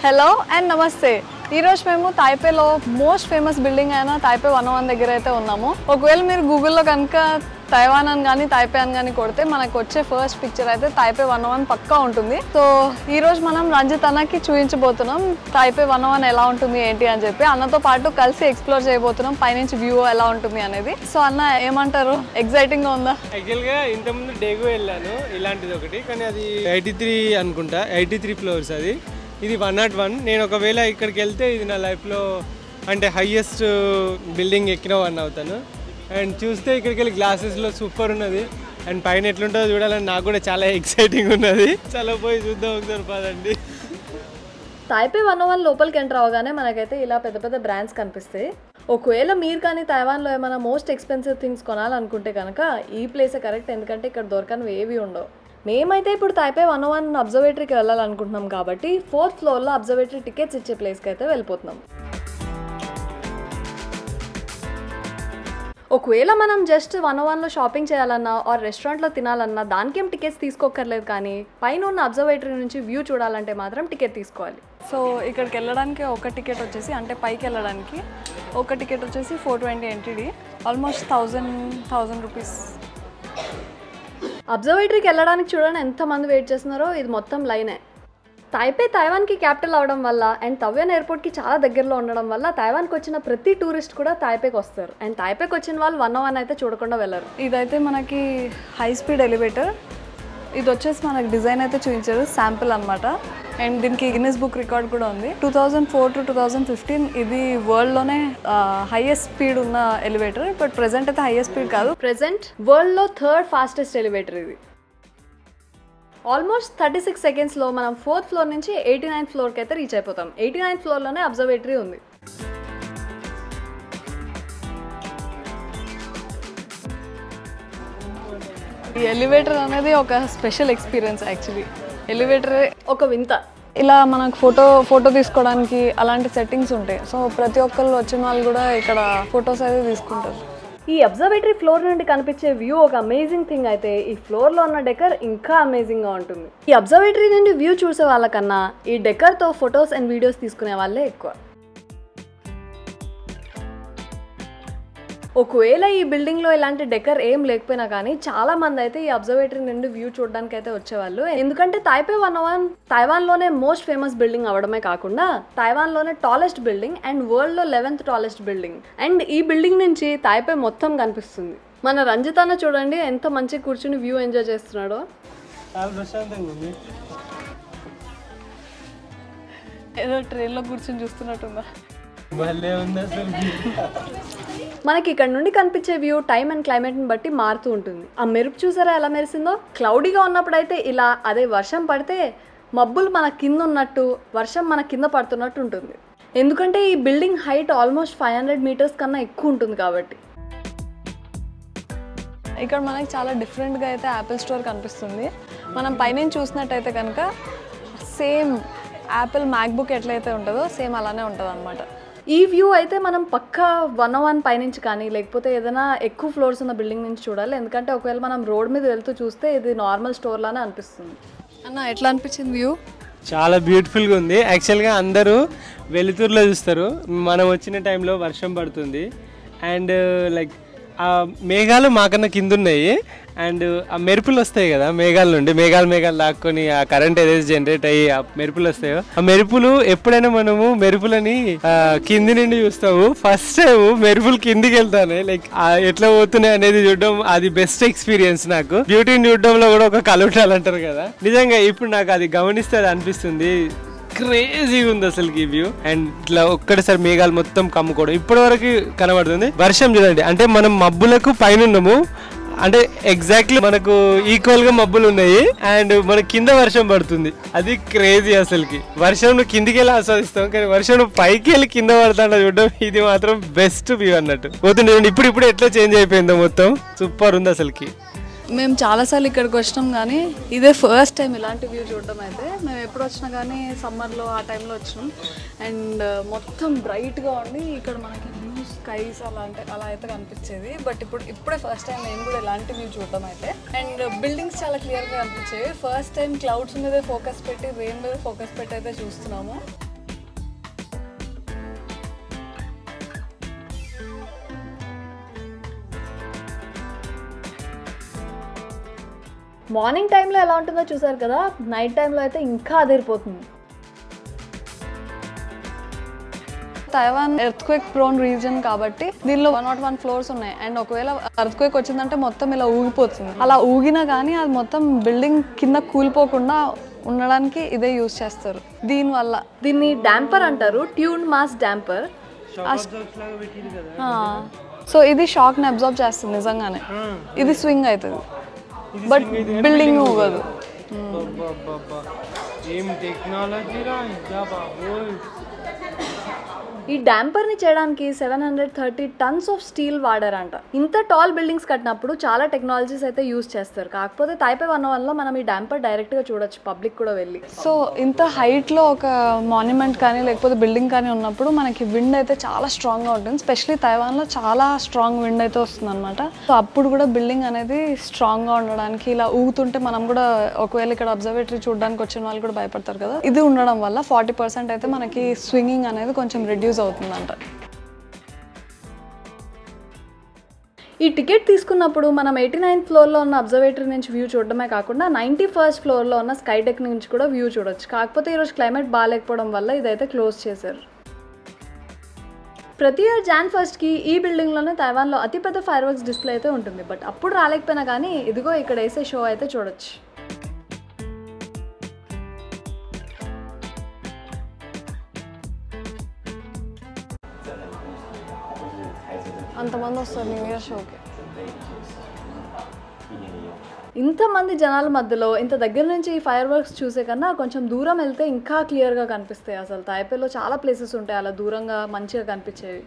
Hello and నమస్తే. ఈరోజు మేము తాయిపేలో మోస్ట్ ఫేమస్ బిల్డింగ్ అయిన తాయిపే 101 దగ్గర అయితే ఉన్నాము. ఒకవేళ మీరు గూగుల్లో కనుక తైవాన్ అని కానీ తాయిపే అని కానీ కొడితే మనకు వచ్చే ఫస్ట్ పిక్చర్ అయితే తాయిపే 101 పక్కా ఉంటుంది. సో ఈరోజు మనం రంజిత్ అన్నకి చూపించబోతున్నాం తాయిపే 101 ఎలా ఉంటుంది ఏంటి అని చెప్పి. అన్నతో పాటు కలిసి ఎక్స్ప్లోర్ చేయబోతున్నాం పైనుంచి వ్యూ ఎలా ఉంటుంది అనేది. సో అన్న ఏమంటారు, ఎగ్జైటింగ్గా ఉందా? యాక్చువల్గా ఇంతకుముందు డేగు వెళ్ళాను ఇలాంటిది ఒకటి, కానీ అది 83 అనుకుంటా, 83 ఫ్లోర్స్. అది ఇది 101. నేను ఒకవేళ ఇక్కడికి వెళ్తే ఇది నా లైఫ్లో అంటే హైయెస్ట్ బిల్డింగ్ ఎక్కిన వన్ అవుతాను. అండ్ చూస్తే ఇక్కడికి వెళ్ళి గ్లాసెస్లో సూపర్ ఉన్నది. అండ్ పైన ఎట్లుంటుందో చూడాలని నాకు కూడా చాలా ఎక్సైటింగ్ ఉన్నది. చాలా పోయి చూద్దాం ఒకసారి పదండి. తాయిపే 101 లోపలికి ఎంటర్ అవగానే మనకైతే ఇలా పెద్ద పెద్ద బ్రాండ్స్ కనిపిస్తాయి. ఒకవేళ మీరు కానీ తైవాన్లో ఏమైనా మోస్ట్ ఎక్స్పెన్సివ్ థింగ్స్ కొనాలనుకుంటే కనుక ఈ ప్లేసే కరెక్ట్, ఎందుకంటే ఇక్కడ దొరకనివి ఏవి ఉండవు. మేమైతే ఇప్పుడు తాయిపే 101 అబ్జర్వేటరీకి వెళ్ళాలనుకుంటున్నాం కాబట్టి 4th ఫ్లోర్లో అబ్జర్వేటరీ టికెట్స్ ఇచ్చే ప్లేస్కి అయితే వెళ్ళిపోతున్నాం. ఒకవేళ మనం జస్ట్ 101లో షాపింగ్ చేయాలన్నా ఆర్ రెస్టారెంట్లో తినాలన్నా దానికేం టికెట్స్ తీసుకోకర్లేదు, కానీ పైన ఉన్న అబ్జర్వేటరీ నుంచి వ్యూ చూడాలంటే మాత్రం టికెట్ తీసుకోవాలి. సో ఇక్కడికి వెళ్ళడానికి ఒక టికెట్ వచ్చేసి, అంటే పైకి వెళ్ళడానికి ఒక టికెట్ వచ్చేసి 420 NTD, ఆల్మోస్ట్ 1000 రూపీస్. అబ్జర్వేటరీకి వెళ్ళడానికి చూడండి ఎంతమంది వెయిట్ చేస్తున్నారో. ఇది మొత్తం లైనే. తాయిపే తైవాన్కి క్యాపిటల్ అవడం వల్ల అండ్ తవ్యాన్ ఎయిర్పోర్ట్కి చాలా దగ్గరలో ఉండడం వల్ల తైవాన్కి వచ్చిన ప్రతి టూరిస్ట్ కూడా తాయిపేకి వస్తారు. అండ్ తాయిపేకి వచ్చిన వాళ్ళు 101 అయితే చూడకుండా వెళ్ళరు. ఇదైతే మనకి హై స్పీడ్ ఎలివేటర్. ఇది వచ్చేసి మనకి డిజైన్ అయితే చూపించారు, శాంపుల్ అనమాట. అండ్ దీనికి గిన్నెస్ బుక్ రికార్డ్ కూడా ఉంది. 2004 to 2015 ఇది వరల్డ్లోనే హైయెస్ట్ స్పీడ్ ఉన్న ఎలివేటర్. బట్ ప్రెజెంట్ అయితే హైయెస్ట్ స్పీడ్ కాదు, ప్రెజెంట్ వరల్డ్లో 3rd ఫాస్టెస్ట్ ఎలివేటర్ ఇది. ఆల్మోస్ట్ 36 సెకండ్స్లో మనం 4th ఫ్లోర్ నుంచి 89th ఫ్లోర్కి అయితే రీచ్ అయిపోతాం. 89th ఫ్లోర్లోనే అబ్జర్వేటరీ ఉంది. ఈ ఎలివేటర్ అనేది ఒక స్పెషల్ ఎక్స్పీరియన్స్. యాక్చువల్లీ ఎలివేటర్ ఒక వింత. ఇలా మనకు ఫోటో తీసుకోవడానికి అలాంటి సెట్టింగ్స్ ఉంటాయి. సో ప్రతి ఒక్కళ్ళు వచ్చిన వాళ్ళు కూడా ఇక్కడ ఫొటోస్ అయితే తీసుకుంటారు. ఈ అబ్జర్వేటరీ ఫ్లోర్ నుండి కనిపించే వ్యూ ఒక అమేజింగ్ థింగ్ అయితే ఈ ఫ్లోర్లో ఉన్న డెకర్ ఇంకా అమేజింగ్గా ఉంటుంది. ఈ అబ్జర్వేటరీ నుండి వ్యూ చూసే వాళ్ళకన్నా ఈ డెకర్తో ఫొటోస్ అండ్ వీడియోస్ తీసుకునే వాళ్ళే ఎక్కువ. ఒకవేళ ఈ బిల్డింగ్లో ఇలాంటి డెకర్ ఏం లేకపోయినా కానీ చాలా మంది అయితే ఈ అబ్జర్వేటరీ నుండి వ్యూ చూడడానికి అయితే వచ్చేవాళ్ళు. ఎందుకంటే తాయిపే 101 తైవాన్లోనే మోస్ట్ ఫేమస్ బిల్డింగ్ అవడమే కాకుండా తైవాన్లోనే టాలెస్ట్ బిల్డింగ్ అండ్ వరల్డ్లో 11th టాలెస్ట్ బిల్డింగ్. అండ్ ఈ బిల్డింగ్ నుంచి తాయిపే మొత్తం కనిపిస్తుంది. మన రంజిత్ అన్న చూడండి ఎంత మంచిగా కూర్చుని వ్యూ ఎంజాయ్ చేస్తున్నాడో. ఏదో ట్రైన్లో కూర్చొని చూస్తున్నట్టుందా? మనకి ఇక్కడ నుండి కనిపించే వ్యూ టైమ్ అండ్ క్లైమేట్ని బట్టి మారుతూ ఉంటుంది. ఆ మెరుపు చూసారా ఎలా మెరిసిందో? క్లౌడీగా ఉన్నప్పుడైతే ఇలా, అదే వర్షం పడితే మబ్బులు మన కింద ఉన్నట్టు, వర్షం మన కింద పడుతున్నట్టు ఉంటుంది. ఎందుకంటే ఈ బిల్డింగ్ హైట్ ఆల్మోస్ట్ 500 మీటర్స్ కన్నా ఎక్కువ ఉంటుంది కాబట్టి. ఇక్కడ మనకి చాలా డిఫరెంట్గా అయితే యాపిల్ స్టోర్ కనిపిస్తుంది. మనం పైన చూసినట్టయితే కనుక సేమ్ యాపిల్ మ్యాక్బుక్ ఎట్లయితే ఉంటుందో సేమ్ అలానే ఉంటుంది అనమాట. ఈ వ్యూ అయితే మనం పక్కా 101 పైనుంచి కానీ లేకపోతే ఏదైనా ఎక్కువ ఫ్లోర్స్ ఉన్న బిల్డింగ్ నుంచి చూడాలి. ఎందుకంటే ఒకవేళ మనం రోడ్ మీద వెళ్తూ చూస్తే ఇది నార్మల్ స్టోర్ లానే అనిపిస్తుంది. అన్న ఎట్లా అనిపించింది వ్యూ? చాలా బ్యూటిఫుల్గా ఉంది. యాక్చువల్గా అందరూ వెలుతురులో చూస్తారు, మనం వచ్చిన టైంలో వర్షం పడుతుంది. అండ్ లైక్ ఆ మేఘాలు మాకన్నా కింద ఉన్నాయి. అండ్ ఆ మెరుపులు వస్తాయి కదా మేఘాల నుండి, మేఘాలు లాక్కొని ఆ కరెంట్ ఏదైతే జనరేట్ అయ్యి ఆ మెరుపులు వస్తాయో, ఆ మెరుపులు ఎప్పుడైనా మనము మెరుపులని కింది నుండి చూస్తాము. ఫస్ట్ టైం మెరుపులు కిందికి వెళ్తానే, లైక్ ఎట్లా పోతున్నాయి అనేది చూడడం అది బెస్ట్ ఎక్స్పీరియన్స్. నాకు బ్యూటీని చూడడంలో కూడా ఒక కలుటాలు అంటారు కదా, నిజంగా ఇప్పుడు నాకు అది గమనిస్తే అది అనిపిస్తుంది. క్రేజీగా ఉంది అసలు ఈ వ్యూ. అండ్ ఇట్లా ఒక్కటిసారి మేఘాలు మొత్తం కమ్ముకోవడం ఇప్పటి వరకు కనబడుతుంది. వర్షం చూడండి, అంటే మనం మబ్బులకు పైన ఉన్నాము, అంటే ఎగ్జాక్ట్లీ మనకు ఈక్వల్ గా మబ్బులు ఉన్నాయి అండ్ మన కింద వర్షం పడుతుంది. అది క్రేజీ అసలుకి. వర్షం కిందికి వెళ్ళి ఆస్వాదిస్తాం, కానీ వర్షం పైకి వెళ్ళి కింద పడతాడ చూడడం ఇది మాత్రం బెస్ట్ వ్యూ అన్నట్టు. పోతుంది ఇప్పుడు ఎట్లా చేంజ్ అయిపోయిందో మొత్తం సూపర్ ఉంది అసలుకి. మేము చాలాసార్లు ఇక్కడికి వచ్చినాం, కానీ ఇదే ఫస్ట్ టైం ఇలాంటి వ్యూ చూడడం. అయితే మేము ఎప్పుడు వచ్చినా కానీ సమ్మర్లో ఆ టైంలో వచ్చినాం. అండ్ మొత్తం బ్రైట్గా ఉండి ఇక్కడ మనకి బ్లూ స్కైస్ అలా అయితే కనిపించేది. బట్ ఇప్పుడే ఫస్ట్ టైం నేను కూడా ఇలాంటి వ్యూ చూడడం అయితే. అండ్ బిల్డింగ్స్ చాలా క్లియర్గా కనిపించేవి. ఫస్ట్ టైం క్లౌడ్స్ మీద ఫోకస్ పెట్టి రెయిన్ మీద ఫోకస్ పెట్టి అయితే చూస్తున్నాము. మార్నింగ్ టైంలో ఎలా ఉంటుందో చూసారు కదా, నైట్ టైంలో అయితే ఇంకా అదిరిపోతుంది. తైవాన్ ఎర్త్క్వేక్ ప్రోన్ రీజన్ కాబట్టి దీనిలో 101 ఫ్లోర్స్ ఉన్నాయి. అండ్ ఒకవేళ ఎర్త్క్వేక్ వచ్చిందంటే మొత్తం ఇలా ఊగిపోతుంది. అలా ఊగినా కానీ అది మొత్తం బిల్డింగ్ కింద కూలిపోకుండా ఉండడానికి ఇదే యూజ్ చేస్తారు. దీనివల్ల దీన్ని డాంపర్ అంటారు, ట్యూన్ మాస్ డాంపర్. సో ఇది షాక్ని అబ్జార్బ్ చేస్తుంది నిజంగానే. ఇది స్వింగ్ అవుతుంది బట్ బిల్డింగ్ ఊగదు. ఈ డాంపర్ని చేయడానికి 730 టన్స్ ఆఫ్ స్టీల్ వాడారంట. ఇంత టాల్ బిల్డింగ్స్ కట్టినప్పుడు చాలా టెక్నాలజీస్ అయితే యూజ్ చేస్తారు. కాకపోతే తైపే 101లో మనం ఈ డాంపర్ డైరెక్ట్గా చూడొచ్చు పబ్లిక్ కూడా వెళ్ళి. సో ఇంత హైట్లో ఒక మాన్యుమెంట్ కానీ లేకపోతే బిల్డింగ్ కానీ ఉన్నప్పుడు మనకి విండ్ అయితే చాలా స్ట్రాంగ్గా ఉంటుంది. స్పెషలీ తైవాన్లో చాలా స్ట్రాంగ్ విండ్ అయితే వస్తుంది అనమాట. సో అప్పుడు కూడా బిల్డింగ్ అనేది స్ట్రాంగ్గా ఉండడానికి ఇలా ఊగుతుంటే మనం కూడా ఒకవేళ ఇక్కడ అబ్జర్వేటరీ చూడడానికి వచ్చిన వాళ్ళు కూడా భయపడతారు కదా, ఇది ఉండడం వల్ల 40% అయితే మనకి స్వింగింగ్ అనేది కొంచెం రెడ్యూస్ అవుతుందంట. ఈ టికెట్ తీసుకున్నప్పుడు మనం 89th ఫ్లోర్లో ఉన్న అబ్జర్వేటరీ నుంచి వ్యూ చూడడమే కాకుండా 91st ఫ్లోర్లో ఉన్న స్కై డెక్ నుంచి కూడా వ్యూ చూడొచ్చు. కాకపోతే ఈరోజు క్లైమేట్ బాగాలేకపోవడం వల్ల ఇదైతే క్లోజ్ చేశారు. ప్రతి ఇయర్ Jan 1కి ఈ బిల్డింగ్లోనే తైవాన్లో అతిపెద్ద ఫైర్ వర్క్స్ డిస్ప్లే అయితే ఉంటుంది. బట్ అప్పుడు రాలేకపోయినా కానీ ఇదిగో ఇక్కడ వేసే షో అయితే చూడొచ్చు. అంతమంది వస్తారు న్యూ ఇయర్ షోకి. ఇంతమంది జనాల మధ్యలో ఇంత దగ్గర నుంచి ఈ ఫైర్ వర్క్స్ చూసే కన్నా కొంచెం దూరం వెళ్తే ఇంకా క్లియర్గా కనిపిస్తాయి. అసలు తైపేలో చాలా ప్లేసెస్ ఉంటాయి అలా దూరంగా మంచిగా కనిపించేవి.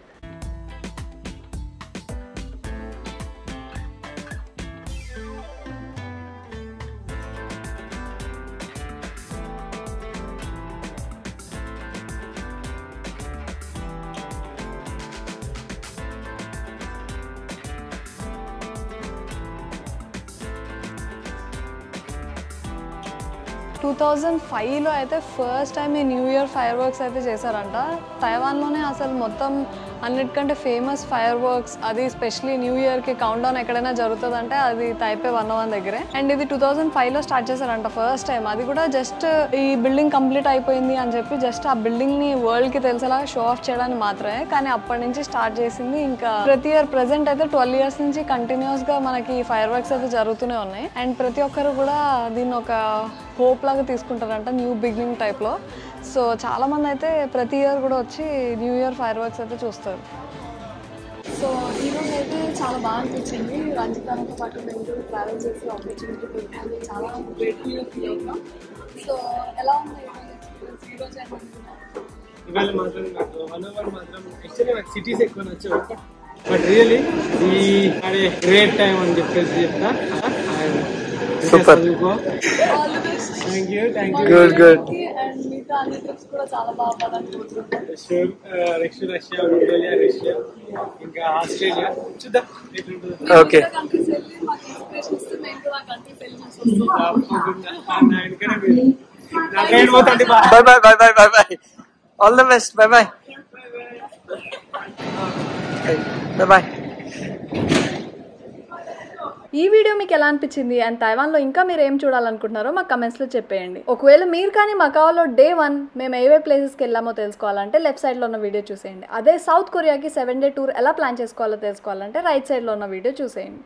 టూ 2005లో అయితే ఫస్ట్ టైం ఈ న్యూ ఇయర్ ఫైర్ వర్క్స్ అయితే చేశారంట. తైవాన్లోనే అసలు మొత్తం అన్నిటికంటే ఫేమస్ ఫైర్ వర్క్స్, అది స్పెషలీ న్యూ ఇయర్కి కౌంట్ డౌన్ ఎక్కడైనా జరుగుతుందంటే అది తైపే 101 దగ్గరే. అండ్ ఇది 2005లో స్టార్ట్ చేశారంట ఫస్ట్ టైం. అది కూడా జస్ట్ ఈ బిల్డింగ్ కంప్లీట్ అయిపోయింది అని చెప్పి జస్ట్ ఆ బిల్డింగ్ని వరల్డ్కి తెలిసేలా షో ఆఫ్ చేయడానికి మాత్రమే. కానీ అప్పటి నుంచి స్టార్ట్ చేసింది. ఇంకా ప్రతి ఇయర్ ప్రెసెంట్ అయితే 12 years నుంచి కంటిన్యూస్గా మనకి ఫైర్ వర్క్స్ అయితే జరుగుతూనే ఉన్నాయి. అండ్ ప్రతి ఒక్కరు కూడా దీన్ని ఒక హోప్ లాగా తీసుకుంటారంట, న్యూ బిగినింగ్ టైప్లో. సో చాలామంది అయితే ప్రతి ఇయర్ కూడా వచ్చి న్యూ ఇయర్ ఫైర్ వర్క్స్ అయితే చూస్తారు. సో ఈరోజు అయితే చాలా బాగా అనిపించింది. రంజితాతో పాటు మేము కూడా ట్రావెల్ చేసి ఆపర్చునిటీ దొరికింది. చాలా గ్రేట్ఫుల్గా ఫీల్ అవుతున్నాం. సో ఎలా ఉంది ఈరోజు ఏమనుకున్నాం? ఇవాళ మాత్రం నాకు 101 మాత్రం యాక్చువల్లీ నాకు సిటీస్ ఎక్కువ నచ్చవు, బట్ రియలీ ఈ అదే గ్రేట్ టైం అని చెప్పేసి చెప్తా. Super, thank you. Good good. And మిగతా అన్ని ట్రిప్స్ కూడా చాలా బాగుంటుంది. రష్యా, మంగోలియా, రష్యా, ఇంకా ఆస్ట్రేలియా చూద్దాం ఎట్లుంటుందో. ఓకే, కంట్రీస్ వెళ్ళి మాకు ఇన్స్పిరేషన్ ఇస్తే మేము కూడా ఆ కంట్రీస్ వెళ్ళి చూస్తాం. By by by by by by, all the best, by by by by. ఈ వీడియో మీకు ఎలా అనిపించింది అండ్ తైవాన్లో ఇంకా మీరు ఏం చూడాలనుకుంటున్నారో మాకు కమెంట్స్లో చెప్పేయండి. ఒకవేళ మీరు కానీ మకాఓలో డే 1 మేము ఏవే ప్లేసెస్కి వెళ్ళామో తెలుసుకోవాలంటే లెఫ్ట్ సైడ్లో ఉన్న వీడియో చూసేయండి. అదే సౌత్ కొరియాకి 7 day టూర్ ఎలా ప్లాన్ చేసుకోవాలో తెలుసుకోవాలంటే రైట్ సైడ్లో ఉన్న వీడియో చూసేయండి.